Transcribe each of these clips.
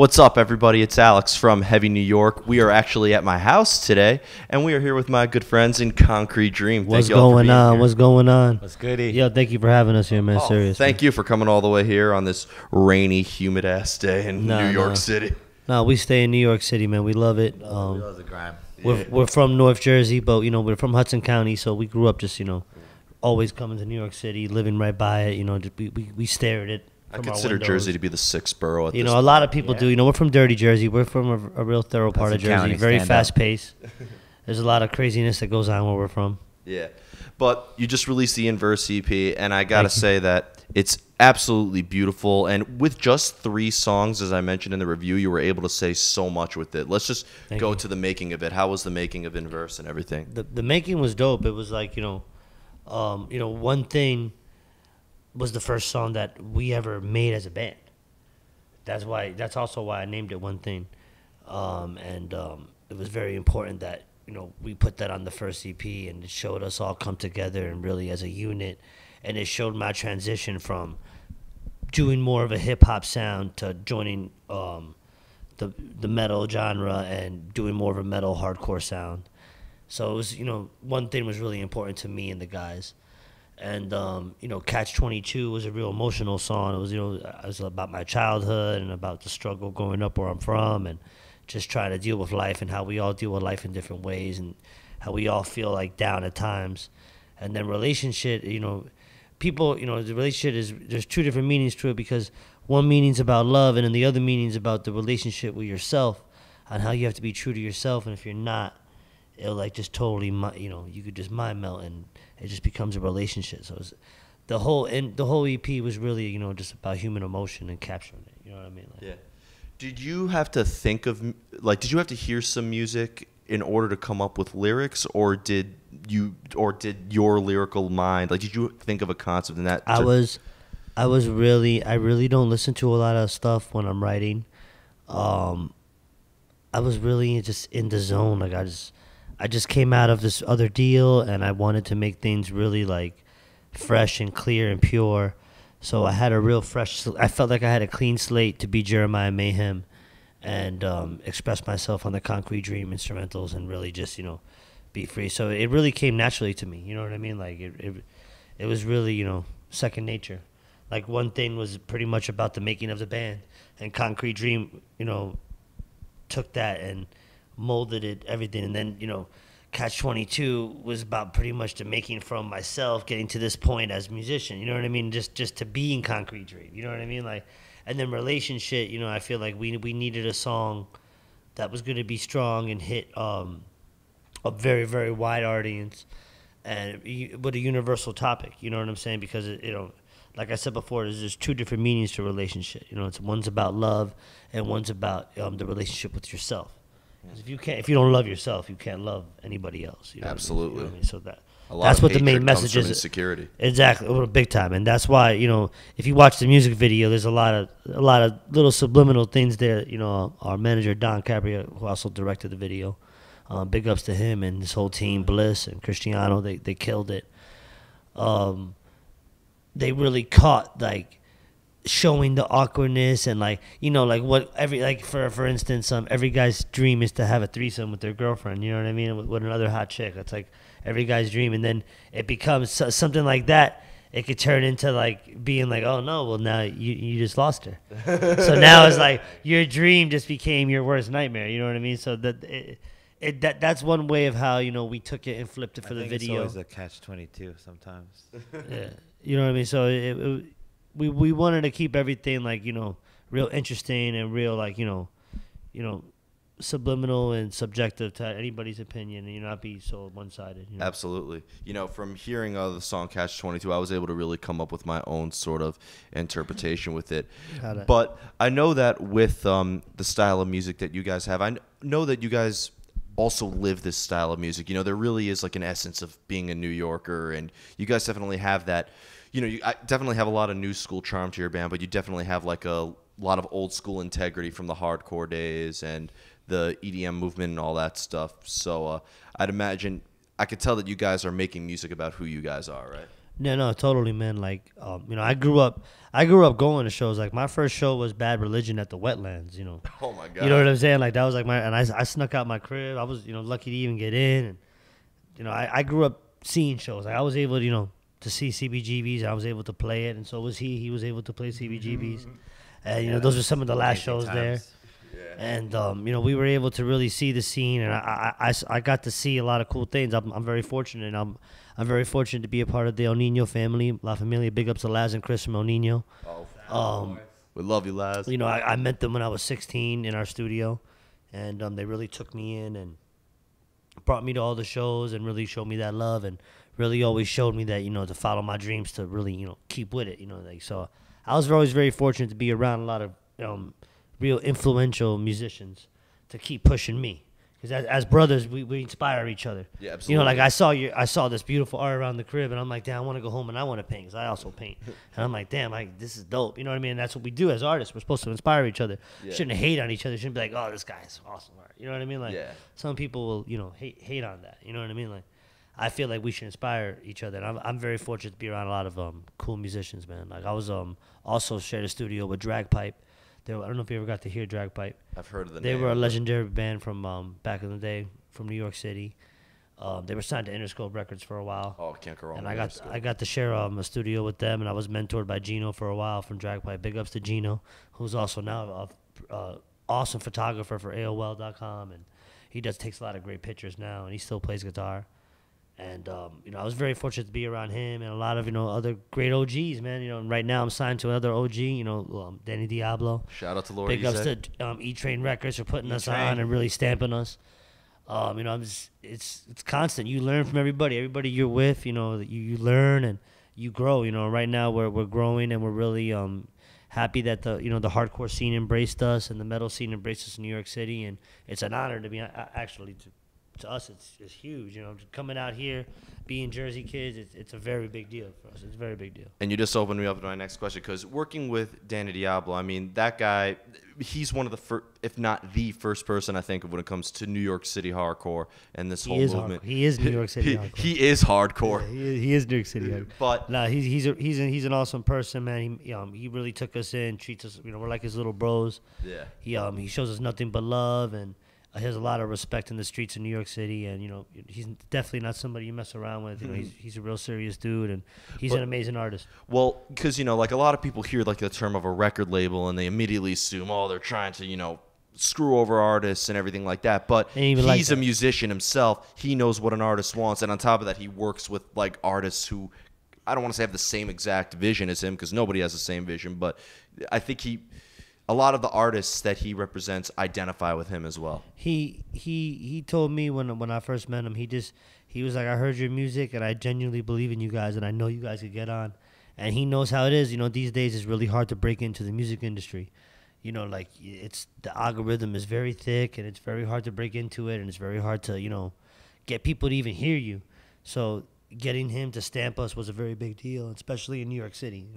What's up, everybody? It's Alex from Heavy New York. We are actually at my house today, and we are here with my good friends in Concrete Dream. What's going on? What's going on? What's goody? Yo, thank you for having us here, man. Seriously. Thank you for coming all the way here on this rainy, humid-ass day in New York City. No, we stay in New York City, man. We love it. We love the grime. We're from North Jersey, but, we're from Hudson County, so we grew up just, always coming to New York City, living right by it. We stare at it. I consider Jersey to be the sixth borough at this a lot of people do. We're from dirty Jersey. We're from a real thorough part of Jersey. County, very fast paced. There's a lot of craziness that goes on where we're from. Yeah. But you just released the Inverse EP, and I got to say that it's absolutely beautiful. And with just 3 songs, as I mentioned in the review, you were able to say so much with it. Let's just go to the making of it. How was the making of Inverse and everything? The making was dope. It was like, One Thing was the first song that we ever made as a band. That's also why I named it One Thing. It was very important that, we put that on the first EP, and it showed us all come together and really as a unit. And it showed my transition from doing more of a hip hop sound to joining the metal genre and doing more of a metal hardcore sound. So it was, One Thing was really important to me and the guys. And, Catch 22 was a real emotional song. It was, it was about my childhood and about the struggle growing up where I'm from and just trying to deal with life and how we all deal with life in different ways and how we all feel like down at times. And then relationship, people, the relationship there's 2 different meanings to it, because one meaning's about love and then the other meaning's about the relationship with yourself and how you have to be true to yourself. And if you're not, it'll like just totally, you could just mind melt and it just becomes a relationship. So the whole EP was really, just about human emotion and capturing it. You know what I mean? Yeah. Did you have to think of, did you have to hear some music in order to come up with lyrics, or did your lyrical mind, did you think of a concept in that? I really don't listen to a lot of stuff when I'm writing. I was really just in the zone. I just came out of this other deal, and I wanted to make things really fresh and clear and pure. So I had I felt like I had a clean slate to be Jeremiah Mayhem and express myself on the Concrete Dream instrumentals and really just, be free. So it really came naturally to me. You know what I mean? It was really, second nature. One Thing was pretty much about the making of the band, and Concrete Dream, took that and molded it, everything. And then, Catch 22 was about pretty much the making from myself getting to this point as a musician. You know what I mean? Just to be in Concrete Dream. You know what I mean? And then relationship, I feel like we needed a song that was going to be strong and hit a very, very wide audience and with a universal topic. You know what I'm saying? Because, like I said before, there's 2 different meanings to relationship. One's about love and one's about the relationship with yourself. If you don't love yourself, you can't love anybody else. Absolutely. You know what I mean? So that's what the main message is. Insecurity. Exactly, big time, and that's why if you watch the music video, there's a lot of little subliminal things there. Our manager Don Cabria, who also directed the video, big ups to him and his whole team, Bliss and Cristiano. They killed it. They really caught showing the awkwardness and what for instance every guy's dream is to have a threesome with their girlfriend, you know what I mean, with another hot chick. That's every guy's dream, and then it becomes something like that. It could turn into being oh no, well now you just lost her. So now it's your dream just became your worst nightmare, you know what I mean? So that's one way of how we took it and flipped it for the video. It's always a catch-22 sometimes. Yeah, you know what I mean? So we wanted to keep everything real interesting and real subliminal and subjective to anybody's opinion, and not be so one-sided. Absolutely. From hearing the song Catch 22, I was able to really come up with my own sort of interpretation with it. But I know that with the style of music that you guys have, I know that you guys also live this style of music. There really is an essence of being a New Yorker, and you guys definitely have that. I definitely have a lot of new school charm to your band, but you definitely have a lot of old school integrity from the hardcore days and the EDM movement and all that stuff. So I'd imagine, I could tell that you guys are making music about who you guys are, right? No, totally, man. Like, I grew up going to shows. Like, my first show was Bad Religion at the Wetlands. Oh my god. You know what I'm saying? Like, that was like I snuck out my crib. I was, lucky to even get in. And, I grew up seeing shows. Like, I was able, to see CBGBs. I was able to play it, and so was he. He was able to play CBGBs. And, those were some of the last shows there. Yeah. And, we were able to really see the scene, and I got to see a lot of cool things. I'm very fortunate. I'm very fortunate to be a part of the El Nino family, La Familia. Big ups to Laz and Chris from El Nino. We love you, Laz. I met them when I was 16 in our studio, and they really took me in and brought me to all the shows and really showed me that love and really always showed me that, to follow my dreams, to really, keep with it, so I was always very fortunate to be around a lot of real influential musicians to keep pushing me. Because as brothers, we inspire each other. Yeah, absolutely. Like I saw this beautiful art around the crib, and I'm like, damn, I want to go home and I want to paint, because I also paint. And I'm like, damn, this is dope. You know what I mean? And that's what we do as artists. We're supposed to inspire each other. Yeah. Shouldn't hate on each other. Shouldn't be like, oh, this guy is awesome art. You know what I mean? Like, yeah. Some people will, hate on that. You know what I mean? Like, I feel like we should inspire each other. And I'm very fortunate to be around a lot of cool musicians, man. Like, I was also shared a studio with Dragpipe. I don't know if you ever got to hear Dragpipe. I've heard of the They name. were a legendary band from back in the day, from New York City. They were signed to Interscope Records for a while. Oh, can't go wrong. And with I got to share a studio with them, and I was mentored by Gino for a while from Dragpipe. Big ups to Gino, who's also now a awesome photographer for AOL.com, and he takes a lot of great pictures now, and he still plays guitar. And I was very fortunate to be around him and a lot of other great OGs, man. And right now I'm signed to another OG, Danny Diablo. Shout out to Lord. Big ups to E-Train Records for putting us on and really stamping us. It's constant. You learn from everybody. Everybody you're with, you learn and you grow. Right now we're growing, and we're really happy that the hardcore scene embraced us and the metal scene embraced us in New York City, and it's an honor to be actually to us. It's huge. Coming out here, being Jersey kids, it's a very big deal for us. It's a very big deal. And you just opened me up to my next question, because working with Danny Diablo, I mean, that guy, he's one of the first, if not the first person I think of when it comes to New York City hardcore and this whole movement. He is New York City hardcore. He is hardcore. Yeah, he is New York City hardcore. But no, he's an awesome person, man. He really took us in, treats us. We're like his little bros. Yeah. He shows us nothing but love, and he has a lot of respect in the streets of New York City, and he's definitely not somebody you mess around with. He's a real serious dude, and he's an amazing artist. Well, because like a lot of people hear like the term of a record label, and they immediately assume, oh, they're trying to screw over artists and everything like that. But he's a musician himself. He knows what an artist wants, and on top of that, he works with like artists who, I don't want to say have the same exact vision as him, because nobody has the same vision, but I think a lot of the artists that he represents identify with him as well. He told me when I first met him, he was like, I heard your music and I genuinely believe in you guys, and I know you guys could get on. And he knows how it is. These days it's really hard to break into the music industry. Like the algorithm is very thick, and it's very hard to break into it, and it's very hard to get people to even hear you. So getting him to stamp us was a very big deal, especially in New York City.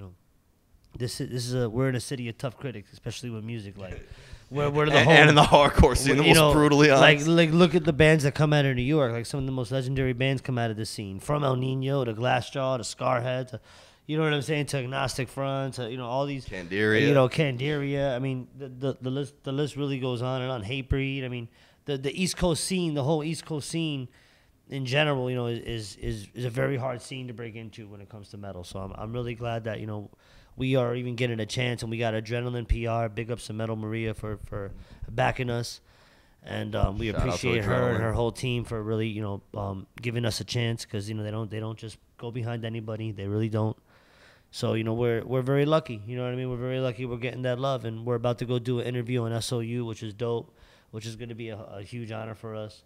We're in a city of tough critics, especially with music. Like, we're the whole, and in the hardcore scene, the most brutally honest. Like look at the bands that come out of New York. Like, some of the most legendary bands come out of this scene, from El Nino to Glassjaw to Scarhead to, you know what I'm saying, to Agnostic Front to all these Candiria. Candiria. I mean, the list really goes on and on. Hatebreed. I mean, the East Coast scene, the whole East Coast scene in general, is a very hard scene to break into when it comes to metal. So I'm really glad that we are even getting a chance, and we got Adrenaline PR. Big ups to Metal Maria for backing us, and we appreciate her and her whole team for really giving us a chance, because they don't just go behind anybody. They really don't. So we're very lucky. You know what I mean? We're very lucky. We're getting that love, and we're about to go do an interview on SOU, which is dope, which is going to be a huge honor for us.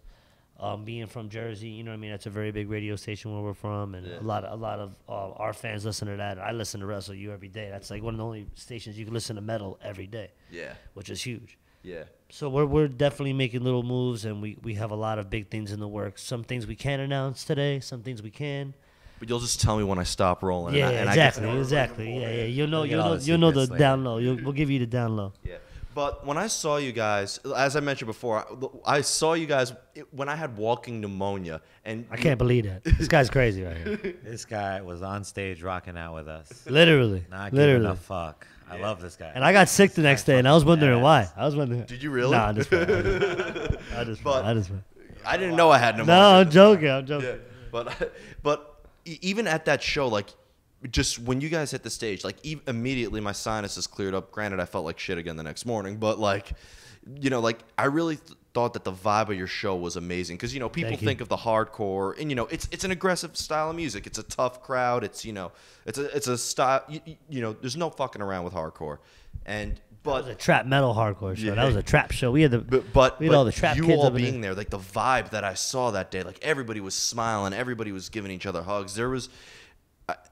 Being from Jersey, that's a very big radio station where we're from, and a lot of our fans listen to that. I listen to SOU every day. That's like one of the only stations you can listen to metal every day. Yeah, which is huge. Yeah. So we're definitely making little moves, and we have a lot of big things in the works. Some things we can't announce today, some things we can. But you'll just tell me when I stop rolling. Yeah, exactly. Yeah. You'll know the down low. We'll give you the down low. Yeah. But when I saw you guys, as I mentioned before, I saw you guys when I had walking pneumonia, and I can't believe that. This guy's crazy right here. This guy was on stage rocking out with us. Literally. Not giving Literally. a fuck. I love this guy. And I got sick the next day, and I was wondering why. I was wondering. Did you really? Nah, I'm just playing. I just I didn't know I had pneumonia. No, I'm joking. I'm joking. Yeah. But even at that show, like, just when you guys hit the stage, like, immediately my sinuses cleared up. Granted, I felt like shit again the next morning, but, like, you know, like, I really thought that the vibe of your show was amazing because, you know, people think of the hardcore, and, you know, it's an aggressive style of music. It's a tough crowd. It's, you know, it's a style. You know, there's no fucking around with hardcore, but That was a trap metal hardcore show. That was a trap show. We had we had all the trap you kids all up in being there, like the vibe that I saw that day, like everybody was smiling, everybody was giving each other hugs. There was,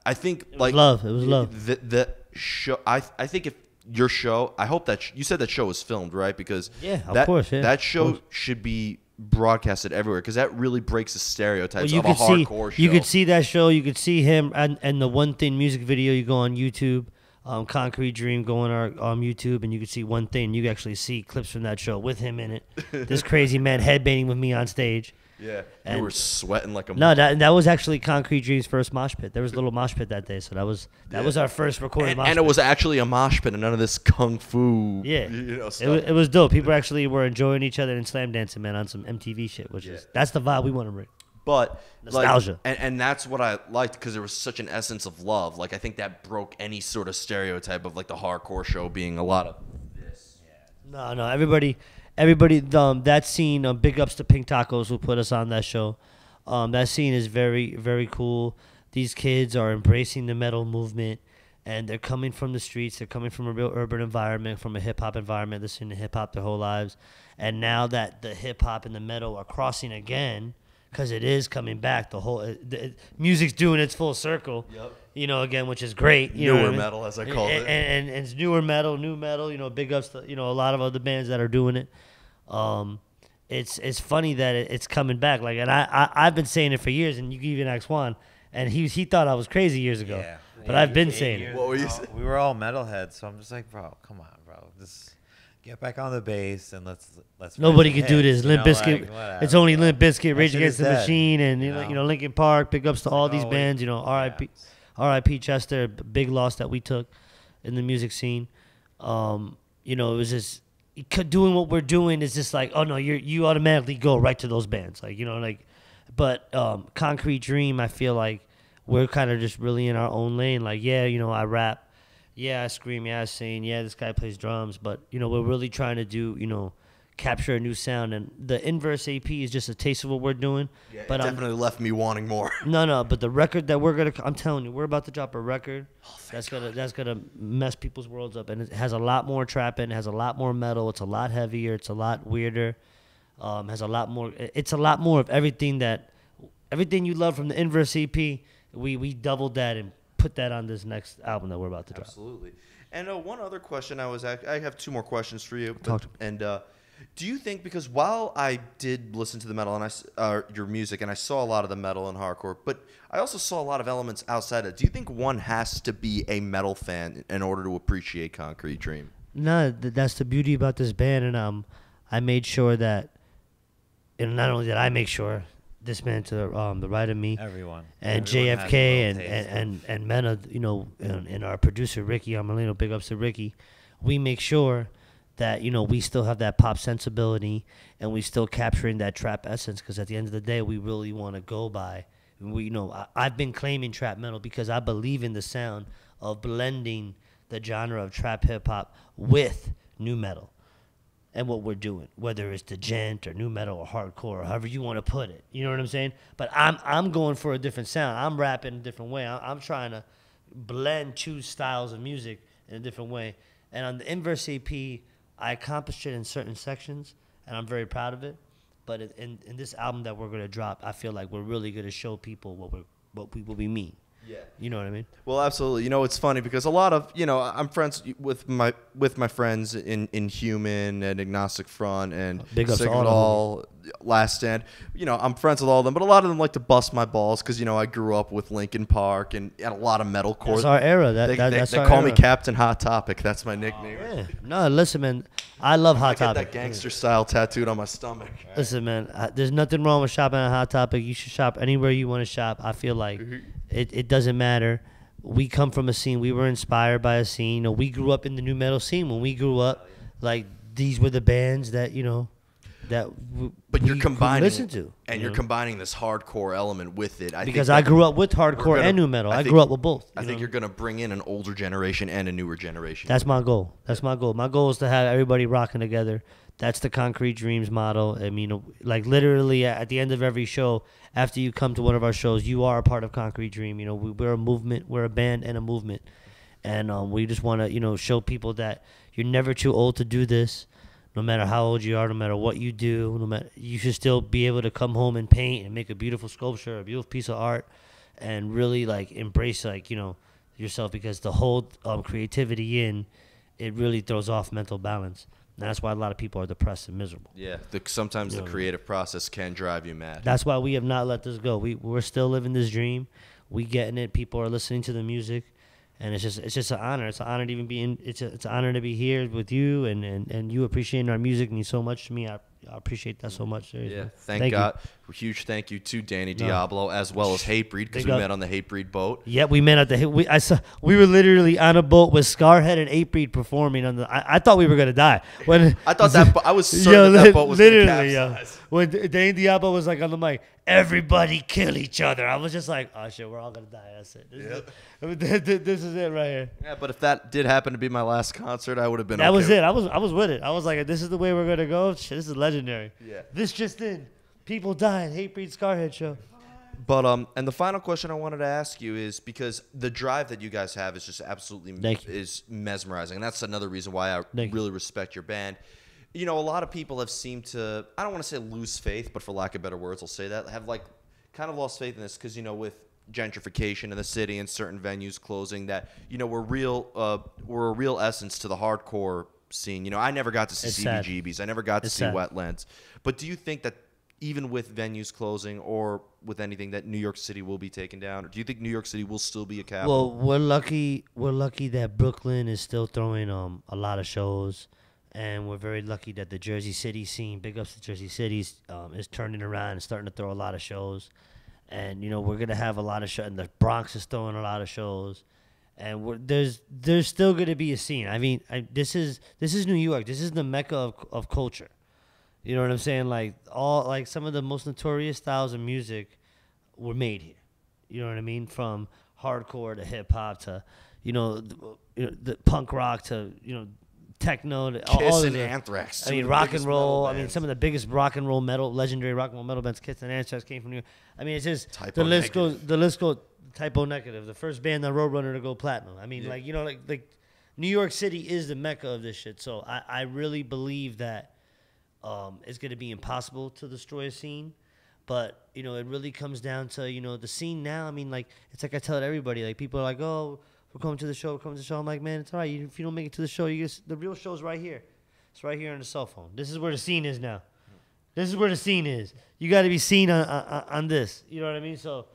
I think, like love. It was love. The show. I think if your show, I hope that you said that show was filmed, right? Because of course, that show should be broadcasted everywhere because that really breaks the stereotypes of a hardcore show. You could see that show. You could see him and the One Thing music video. You go on YouTube. Concrete Dream, go on YouTube, and you can see One Thing. You can actually see clips from that show with him in it. This crazy man headbanging with me on stage. Yeah, you were sweating like a no. That was actually Concrete Dream's first mosh pit. There was a little mosh pit that day, so that was our first recorded mosh pit. And it was actually a mosh pit and none of this kung fu. Yeah, you know, stuff. It was dope. People actually were enjoying each other and slam dancing, man, on some MTV shit, which is that's the vibe we want to bring. But nostalgia, like, and that's what I liked because there was such an essence of love. Like I think that broke any sort of stereotype of like the hardcore show being a lot of this. Yeah. No, everybody. That scene. Big ups to Pink Tacos who put us on that show. That scene is very, very cool. These kids are embracing the metal movement, and they're coming from the streets. They're coming from a real urban environment, from a hip hop environment, listening to hip hop their whole lives. And now that the hip hop and the metal are crossing again. Because it is coming back, the whole music's doing its full circle. Yep. You know, again, which is great. You newer know what I mean? metal, as I call it, and it's newer metal, new metal. You know, big ups to a lot of other bands that are doing it. It's funny that it's coming back. Like, and I've been saying it for years, and you can even ask Juan, and he thought I was crazy years ago. Yeah. But I've been saying it. What were you saying? We were all metalheads, so I'm just like, bro, come on, bro, just get back on the bass and let's. Nobody can do this. Limp Bizkit. Like, it's only Limp Bizkit, Rage shit Against is the dead, Machine, and you know? Linkin Park. Big ups to all these bands. You know, R.I.P. Chester. Big loss that we took in the music scene. You know, it was just doing what we're doing is just like, oh no, you automatically go right to those bands, like, you know, like. But Concrete Dream, I feel like we're kind of just really in our own lane. Like, yeah, you know, I rap. Yeah, I scream, yeah, I sing, yeah, this guy plays drums, but, you know, we're really trying to do, you know, capture a new sound, and the Inverse AP is just a taste of what we're doing. Yeah, but it definitely left me wanting more. No, but the record that I'm telling you, we're about to drop a record that's gonna mess people's worlds up, and it has a lot more trap in, it has a lot more metal, it's a lot heavier, it's a lot weirder, has a lot more, it's a lot more of everything you love from the Inverse EP. We doubled that and put that on this next album that we're about to drop. Absolutely. And one other question I have two more questions for you. Do you think, because while I did listen to the metal and your music, and I saw a lot of the metal and hardcore, but I also saw a lot of elements outside it. Do you think one has to be a metal fan in order to appreciate Concrete Dream? No, that's the beauty about this band, and I made sure that, and not only did I make sure. This man to the right of me, everyone, and JFK and Mena, you know, and our producer Ricky Armelino, big ups to Ricky. We make sure that, you know, we still have that pop sensibility and we still capturing that trap essence, because at the end of the day, we really want to go by. You know, I've been claiming trap metal because I believe in the sound of blending the genre of trap hip hop with new metal. And what we're doing, whether it's the gent or new metal or hardcore or however you want to put it, you know what I'm saying? But I'm going for a different sound. I'm rapping a different way. I'm trying to blend two styles of music in a different way. And on the Inverse EP, I accomplished it in certain sections, and I'm very proud of it. But in this album that we're gonna drop, I feel like we're really gonna show people what we mean. Yeah. You know what I mean? Well, absolutely. You know, it's funny because a lot of, I'm friends with my friends in Human and Agnostic Front and Big ups to Sick of It all All, Last Stand. I'm friends with all of them, but a lot of them like to bust my balls because, I grew up with Linkin Park and a lot of metalcore. That's our era. They our call me era. Captain Hot Topic. That's my nickname. Yeah. No, listen, man. I love I Hot get Topic. that gangster style tattooed on my stomach. Listen, man. There's nothing wrong with shopping at Hot Topic. You should shop anywhere you want to shop. I feel like it doesn't matter. We come from a scene. We were inspired by a scene. We grew up in the new metal scene. When we grew up, like these were the bands that But you're combining listen to, and you're combining this hardcore element with it. Because I grew up with hardcore and new metal. I grew up with both. I think you're gonna bring in an older generation and a newer generation. That's my goal. My goal is to have everybody rocking together. That's the Concrete Dreams model. I mean, like literally at the end of every show, after you come to one of our shows, you are a part of Concrete Dream. We're a movement. We're a band and a movement. And we just want to, show people that you're never too old to do this. No matter how old you are, no matter what you do, you should still be able to come home and paint and make a beautiful sculpture, a beautiful piece of art, and really embrace yourself, because the whole creativity it really throws off mental balance. And that's why a lot of people are depressed and miserable. Yeah, sometimes the creative process can drive you mad. That's why we have not let this go. We're still living this dream. We getting it. People are listening to the music. And it's just an honor. It's an honor to even be in. It's an honor to be here with you, and you appreciating our music means so much to me. I appreciate that so much. Seriously. Yeah, thank God. A huge thank you to Danny Diablo as well as Hatebreed, because we met on the Hatebreed boat. Yeah, we met at the. We were literally on a boat with Scarhead and Hatebreed performing on the. I thought we were gonna die when I thought I was certain that boat was gonna capsize. When Danny Diablo was on the mic, everybody kill each other. I was just like, oh shit, we're all gonna die. That's it. This is it right here. Yeah, but if that did happen to be my last concert, I would have been. That was it. I was with it. I was like, this is the way we're gonna go. Shit, this is legendary. Yeah. This just in. People dying. Hatebreed Scarhead show. But and the final question I wanted to ask you is, because the drive that you guys have is just absolutely is mesmerizing, and that's another reason why I really respect your band. A lot of people have seemed to, I don't want to say lose faith, but for lack of better words, I'll say that, have kind of lost faith in this, because with gentrification in the city and certain venues closing, that we're a real essence to the hardcore scene. I never got to see CBGBs. I never got to see Wetlands. But do you think that even with venues closing or with anything, that New York City will be taken down? Or do you think New York City will still be a capital? Well, we're lucky that Brooklyn is still throwing a lot of shows, and we're very lucky that the Jersey City scene, big ups to Jersey City, is turning around and starting to throw a lot of shows. And we're gonna have a lot of shows, and the Bronx is throwing a lot of shows, and there's still gonna be a scene. I mean, this is New York. This is the mecca of culture. You know what I'm saying? Some of the most notorious styles of music were made here. You know what I mean? From hardcore to hip hop to, the punk rock to, techno to Kiss and Anthrax. I mean, rock and roll. I mean, some of the biggest legendary rock and roll metal bands, Kiss and Anthrax, came from New York. I mean, it's just the list goes. Typo Negative, the first band on Roadrunner to go platinum. I mean, New York City is the mecca of this shit. So I really believe that. It's going to be impossible to destroy a scene, but it really comes down to the scene now. I mean, it's like I tell everybody, people are like, oh, we're coming to the show. I'm like, man, it's all right. If you don't make it to the show, the real show's right here. It's right here on the cell phone. This is where the scene is now. This is where the scene is. You got to be seen on this. You know what I mean? So,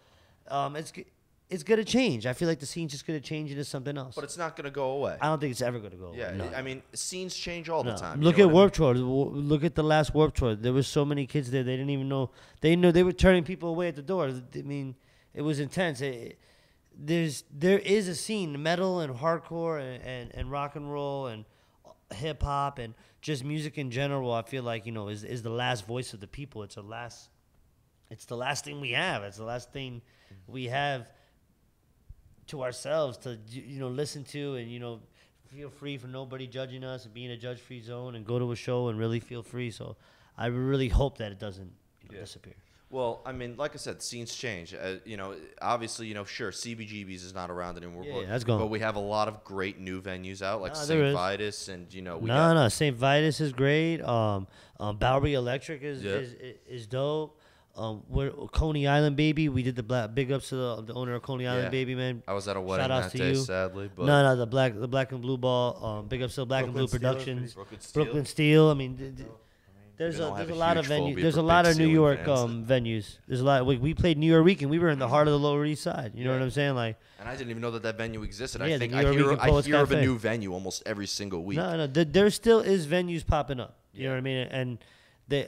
it's going to change. I feel like the scene's just going to change into something else. But it's not going to go away. I don't think it's ever going to go away. Yeah, no. I mean, scenes change all the time. Look at Warped Tour. Look at the last Warped Tour. There were so many kids there. They didn't even know. They knew they were turning people away at the door. I mean, it was intense. There is a scene, metal and hardcore and rock and roll and hip hop and just music in general. I feel like is the last voice of the people. It's the last thing we have. It's the last thing we have to ourselves to listen to, and feel free for nobody judging us and be in a judge-free zone and go to a show and really feel free. So I really hope that it doesn't disappear. Well, I mean, like I said, scenes change. Obviously, sure, CBGB's is not around anymore. Yeah, that's gone. But we have a lot of great new venues out, like St. Vitus, and St. Vitus is great. Bowery Electric is dope. We're Coney Island Baby. We did the big ups to the owner of Coney Island Baby, man. I was at a wedding Shout outs that to day, you. sadly. But No, the black and blue ball. Big ups to Black and Blue Productions. Brooklyn Steel. I mean, there's a lot of venues. There's a lot of New York venues. There's a lot. We played New York Week, and we were in the heart of the Lower East Side. You know what I'm saying? Like, and I didn't even know that venue existed. Yeah, I think the New York I Poets hear of a Cafe. new venue almost every single week. No, there still is venues popping up. You know what I mean? And they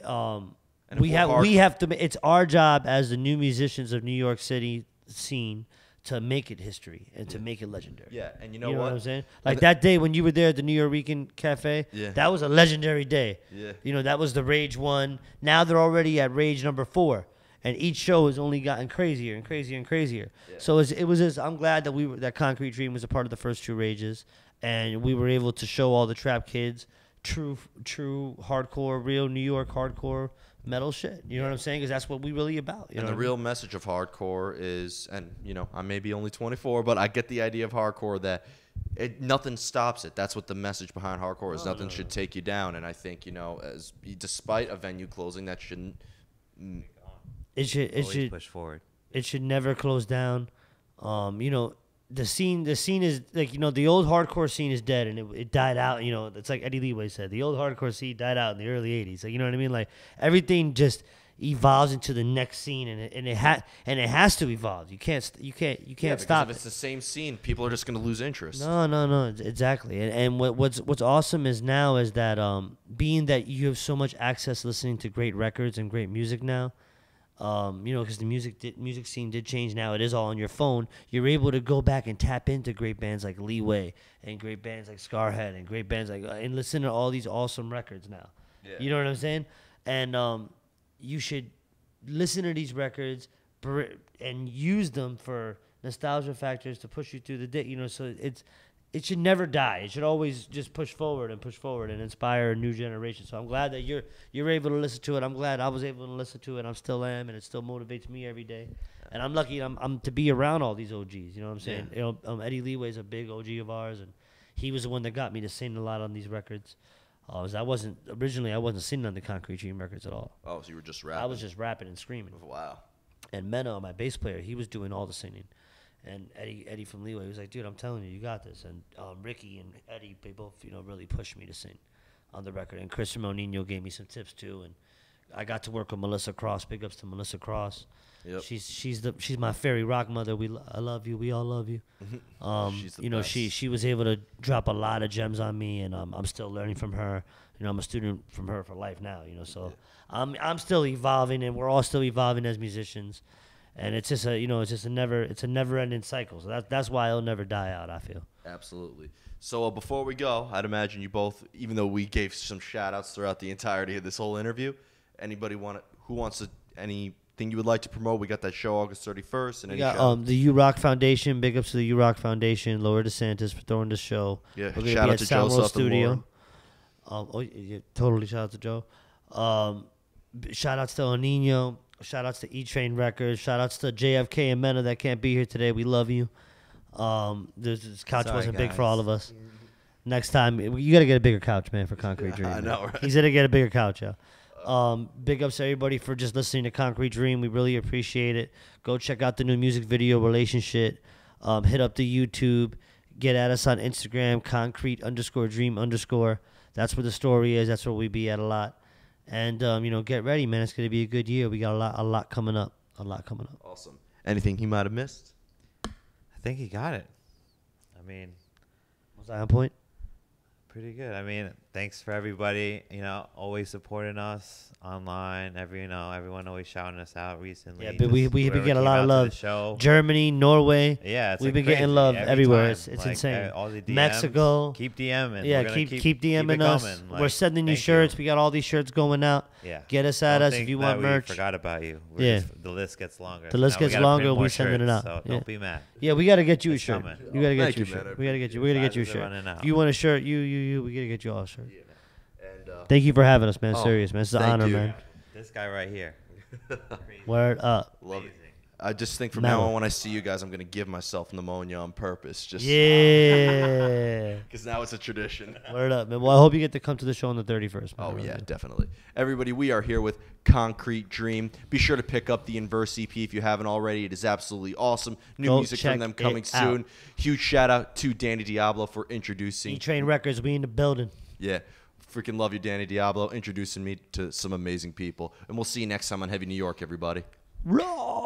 And we have to. It's our job as the new musicians of New York City scene to make it history and to make it legendary. Yeah, and you know know what I'm saying? Like that day when you were there at the New York Weekend Cafe, that was a legendary day. Yeah. You know, that was the Rage 1. Now they're already at Rage number 4. And each show has only gotten crazier and crazier and crazier. Yeah. So it was just, I'm glad that that Concrete Dream was a part of the first 2 Rages. And we were able to show all the trap kids true hardcore, real New York hardcore metal shit. You know what I'm saying? Because that's what we really about. You know the real message of hardcore is, and you know, I may be only 24, but I get the idea of hardcore that nothing stops it. That's what the message behind hardcore is. Nothing should take you down. And I think, you know, despite a venue closing, that shouldn't. It should push forward. It should never close down. You know, the scene is like, you know, the old hardcore scene is dead and it died out. You know, it's like Eddie Leeway said, the old hardcore scene died out in the early '80s. Like, you know what I mean? Like everything just evolves into the next scene, and it has to evolve. You can't stop. If it's the same scene, people are just going to lose interest. No, exactly. And what's awesome is now is that being that you have so much access listening to great records and great music now. You know, because the music scene did change. Now it is all on your phone. You're able to go back and tap into great bands like Leeway and great bands like Scarhead and great bands like and listen to all these awesome records now. Yeah. You know what I'm saying? And you should listen to these records and use them for nostalgia factors to push you through the day. You know, so it should never die. It should always just push forward and inspire a new generation. So I'm glad that you're able to listen to it. I'm glad I was able to listen to it. I still am, and it still motivates me every day. And I'm lucky I'm to be around all these OGs. You know what I'm saying? Yeah. You know, Eddie Leeway's a big OG of ours, and he was the one that got me to sing a lot on these records. I wasn't singing on the Concrete Dream records at all. Oh, so you were just rapping? I was just rapping and screaming. Wow. And Menno, my bass player, he was doing all the singing. And Eddie from Leeway was like, dude, I'm telling you, you got this. And Ricky and Eddie, they both, you know, really pushed me to sing on the record. And Chris Monino gave me some tips too. And I got to work with Melissa Cross. Big ups to Melissa Cross. Yep. She's my fairy rock mother. I love you. We all love you. She's the best. She was able to drop a lot of gems on me, and I'm still learning from her. You know, I'm a student from her for life now. You know, so I'm still evolving, and we're all still evolving as musicians. And it's just a never-ending cycle. So that's why it'll never die out, I feel. Absolutely. So before we go, I'd imagine you both, even though we gave some shout-outs throughout the entirety of this whole interview, who wants anything you would like to promote? We got that show August 31st. And we got the U-Rock Foundation. Big ups to the U-Rock Foundation. Laura DeSantis for throwing the show. Yeah, we're shout out to Joe Studio. Totally shout out to Joe. Shout outs to El Nino. Shout outs to E-Train Records. Shout outs to JFK and Mena that can't be here today. We love you. This couch wasn't big for all of us. Next time, you got to get a bigger couch, man, for Concrete Dream. I know, right? He's going to get a bigger couch, yeah. Big ups to everybody for just listening to Concrete Dream. We really appreciate it. Go check out the new music video, Relationship. Hit up the YouTube. Get at us on Instagram, concrete_dream_. That's where the story is. That's where we be at a lot. And, get ready, man. It's going to be a good year. We got a lot coming up. Awesome. Anything he might have missed? I think he got it. I mean, was I on point? Pretty good. I mean, thanks for everybody, always supporting us online. Everyone always shouting us out recently. Yeah, but we get a lot of love. Germany, Norway. Yeah, we've been getting love everywhere. It's like, insane. All the DMs, Mexico. Keep DMing. Yeah, keep DMing us. Like, we're sending you shirts. We got all these shirts going out. Yeah. Get us at us if you want merch. We forgot about you. The list gets longer. The list gets longer. We're sending it out. So don't be mad. Yeah, we got to get you a shirt. You got to get you a shirt. We got to get you a shirt. If you want a shirt, we got to get you all a shirt. Yeah. And, thank you for having us, man. Serious, man. It's an honor, man. This guy right here. Word up. Love it. I just think from now on, when I see you guys, I'm gonna give myself pneumonia on purpose. Just yeah. because now it's a tradition. Word up, man. Well, I hope you get to come to the show on the 31st. Man. Oh yeah, definitely. Everybody, we are here with Concrete Dream. Be sure to pick up the Inverse EP if you haven't already. It is absolutely awesome. New music from them coming soon. Huge shout out to Danny Diablo for introducing E-Train Records. We in the building. Yeah. Freaking love you, Danny Diablo, introducing me to some amazing people. And we'll see you next time on Heavy New York, everybody. Raw.